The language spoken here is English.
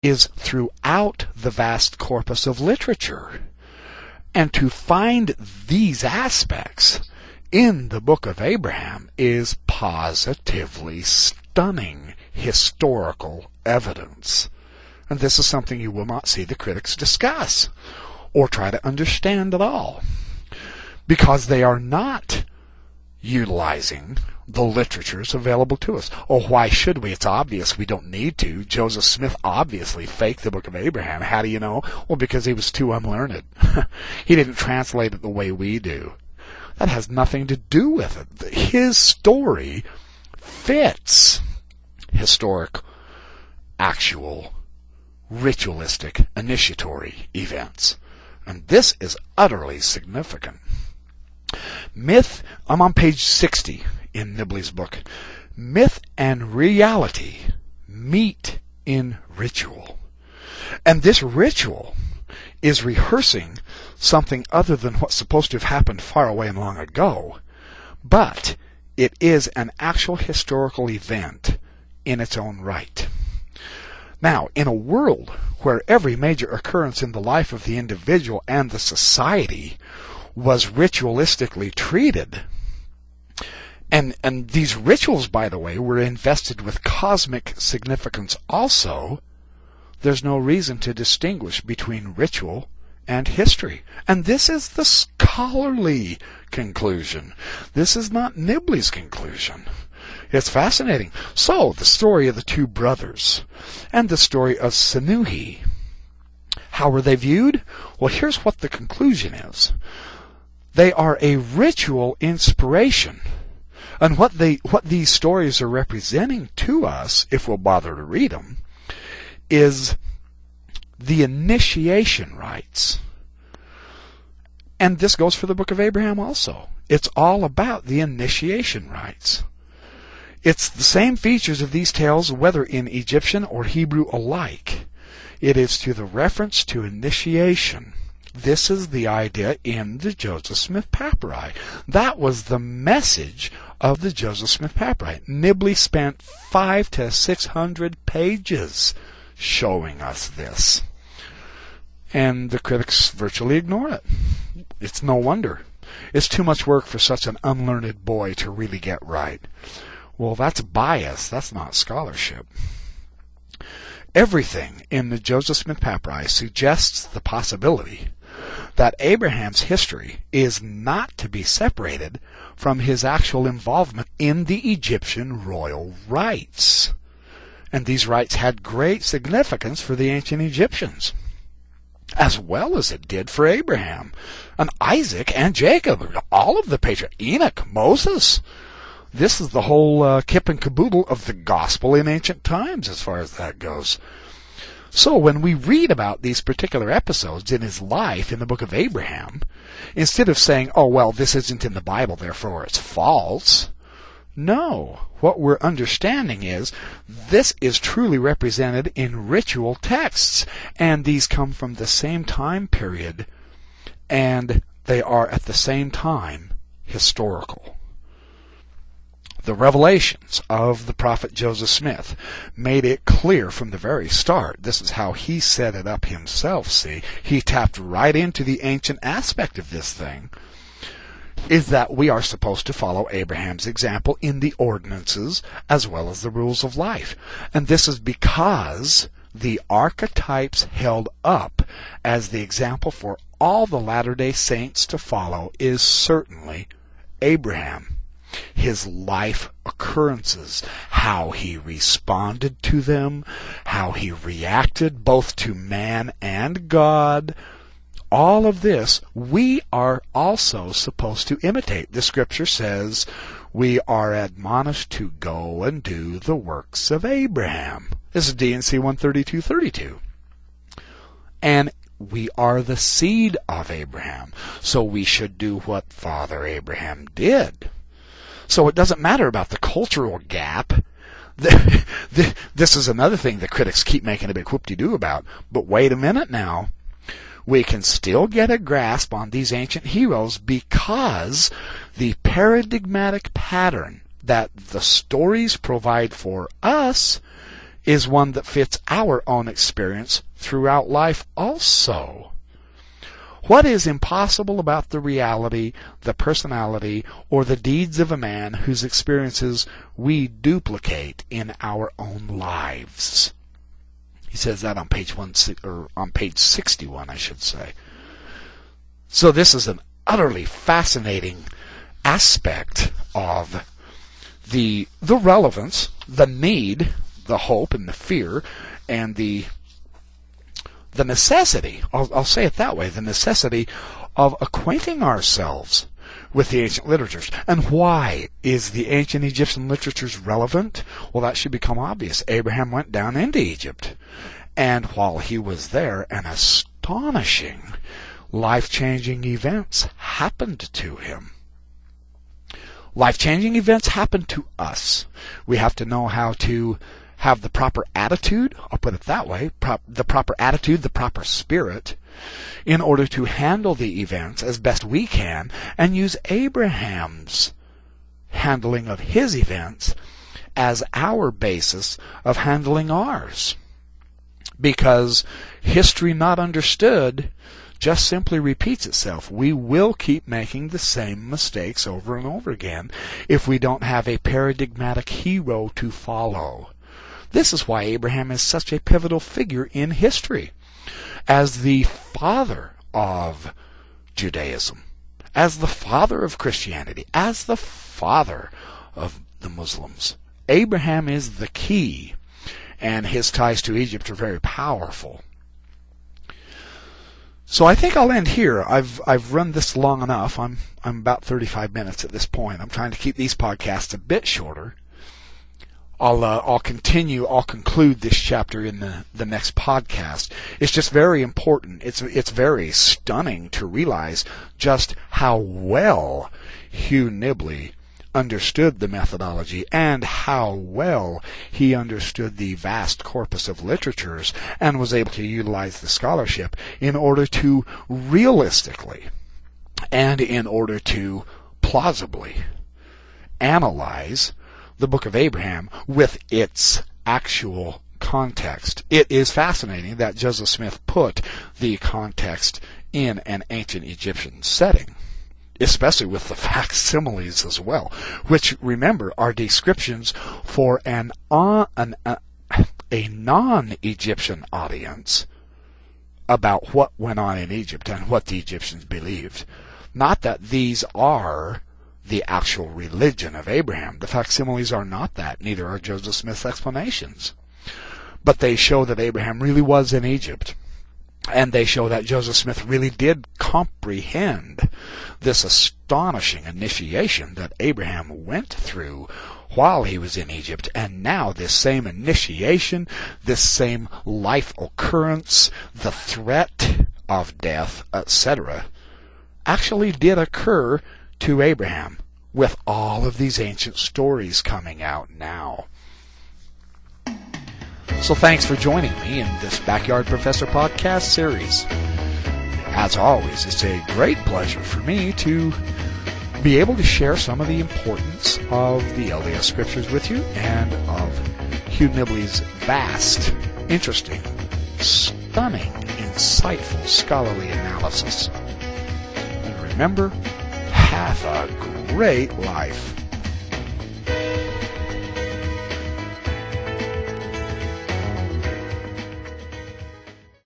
is throughout the vast corpus of literature. And to find these aspects in the book of Abraham is positively stunning historical evidence. And this is something you will not see the critics discuss or try to understand at all, because they are not utilizing the literatures available to us. Oh, why should we? It's obvious we don't need to. Joseph Smith obviously faked the book of Abraham. How do you know? Well, because he was too unlearned. He didn't translate it the way we do. That has nothing to do with it. His story fits historic, actual, ritualistic, initiatory events. And this is utterly significant. Myth, I'm on page 60 in Nibley's book. Myth and reality meet in ritual. And this ritual is rehearsing something other than what's supposed to have happened far away and long ago. But it is an actual historical event in its own right. Now, in a world where every major occurrence in the life of the individual and the society was ritualistically treated, and these rituals, by the way, were invested with cosmic significance also, there's no reason to distinguish between ritual and history. And this is the scholarly conclusion. This is not Nibley's conclusion. It's fascinating. So, the story of the two brothers and the story of Senuhi, how were they viewed? Well, here's what the conclusion is. They are a ritual inspiration. And what these stories are representing to us, if we'll bother to read them, is the initiation rites. And this goes for the book of Abraham also. It's all about the initiation rites. It's the same features of these tales, whether in Egyptian or Hebrew alike. It is to the reference to initiation. This is the idea in the Joseph Smith papyri. That was the message of the Joseph Smith papyri. Nibley spent 500 to 600 pages showing us this. And the critics virtually ignore it. It's no wonder. It's too much work for such an unlearned boy to really get right. Well, that's bias. That's not scholarship. Everything in the Joseph Smith papyri suggests the possibility that Abraham's history is not to be separated from his actual involvement in the Egyptian royal rites. And these rites had great significance for the ancient Egyptians, as well as it did for Abraham, and Isaac, and Jacob, all of the patriarchs, Enoch, Moses. This is the whole kip and caboodle of the gospel in ancient times as far as that goes. So when we read about these particular episodes in his life in the book of Abraham, instead of saying, oh, well, this isn't in the Bible, therefore it's false, no, what we're understanding is this is truly represented in ritual texts, and these come from the same time period, and they are at the same time historical. The revelations of the prophet Joseph Smith made it clear from the very start. This is how he set it up himself, see. He tapped right into the ancient aspect of this thing, is that we are supposed to follow Abraham's example in the ordinances as well as the rules of life. And this is because the archetypes held up as the example for all the Latter-day Saints to follow is certainly Abraham. His life occurrences, how he responded to them, how he reacted both to man and God, all of this we are also supposed to imitate. The scripture says we are admonished to go and do the works of Abraham. This is D&C 132:32. And we are the seed of Abraham, so we should do what Father Abraham did. So it doesn't matter about the cultural gap. This is another thing the critics keep making a big whoop-de-doo about. But wait a minute now. We can still get a grasp on these ancient heroes because the paradigmatic pattern that the stories provide for us is one that fits our own experience throughout life also. What is impossible about the reality, the personality, or the deeds of a man whose experiences we duplicate in our own lives? He says that on page 61, I should say. So this is an utterly fascinating aspect of the relevance, the need, the hope, and the fear, and the necessity, I'll say it that way, the necessity of acquainting ourselves with the ancient literatures. And why is the ancient Egyptian literatures relevant? Well, that should become obvious. Abraham went down into Egypt, and while he was there, an astonishing, life-changing events happened to him. Life-changing events happen to us. We have to know how to have the proper attitude, I'll put it that way, the proper attitude, the proper spirit, in order to handle the events as best we can and use Abraham's handling of his events as our basis of handling ours. Because history not understood just simply repeats itself. We will keep making the same mistakes over and over again if we don't have a paradigmatic hero to follow. This is why Abraham is such a pivotal figure in history, as the father of Judaism, as the father of Christianity, as the father of the Muslims. Abraham is the key, and his ties to Egypt are very powerful. So I think I'll end here. I've run this long enough. I'm about 35 minutes at this point. I'm trying to keep these podcasts a bit shorter. I'll conclude this chapter in the next podcast. It's just very important. It's very stunning to realize just how well Hugh Nibley understood the methodology and how well he understood the vast corpus of literatures and was able to utilize the scholarship in order to realistically and in order to plausibly analyze the Book of Abraham with its actual context. It is fascinating that Joseph Smith put the context in an ancient Egyptian setting, especially with the facsimiles as well, which, remember, are descriptions for a non-Egyptian audience about what went on in Egypt and what the Egyptians believed. Not that these are the actual religion of Abraham. The facsimiles are not that. Neither are Joseph Smith's explanations. But they show that Abraham really was in Egypt. And they show that Joseph Smith really did comprehend this astonishing initiation that Abraham went through while he was in Egypt. And now this same initiation, this same life occurrence, the threat of death, etc., actually did occur to Abraham, with all of these ancient stories coming out now. So thanks for joining me in this Backyard Professor podcast series. As always, it's a great pleasure for me to be able to share some of the importance of the LDS Scriptures with you and of Hugh Nibley's vast, interesting, stunning, insightful scholarly analysis. And remember, have a great life.